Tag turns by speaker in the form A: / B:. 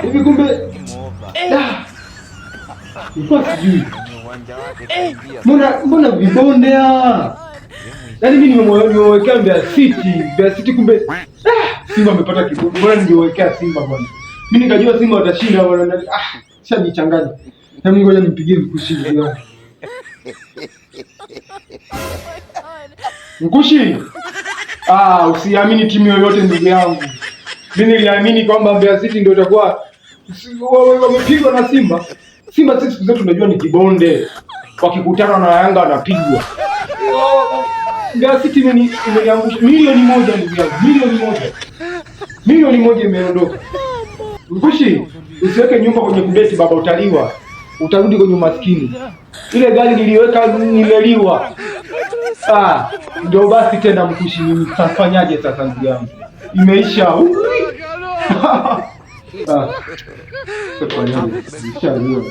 A: Hivi kumbe nilikuwa sijui. Mbona vibondea? Yaani mimi nimewekea Mbeya City kumbe Simba amepata kibonde. Mbona ningewekea Simba bwana? Mimi nikajua Simba watashinda bwana. Shajichanganya. Na mimi ngoja nimpigie Mkushi leo. Mkushi. Usiamini timu yoyote ndugu yangu. Mimi niliamini kwamba Mbeya City ndio itakuwa wamepigwa na Simba. Simba sisi siku zote tunajua ni kibonde. Wakikutana na Yanga wanapigwa. Mbeya City imeniangusha milioni 1 ndugu yangu. Milioni 1 imeondoka. Mkushi, usiweke nyumba kwenye kubeti baba, utaliwa. Utarudi kwenye maskini. Ile gari niliweka nimeliwa. Ndio basi tena Mkushi, nitafanyaje sasa ndugu yangu? Imeisha. Tafanyaje? Ishaliwa.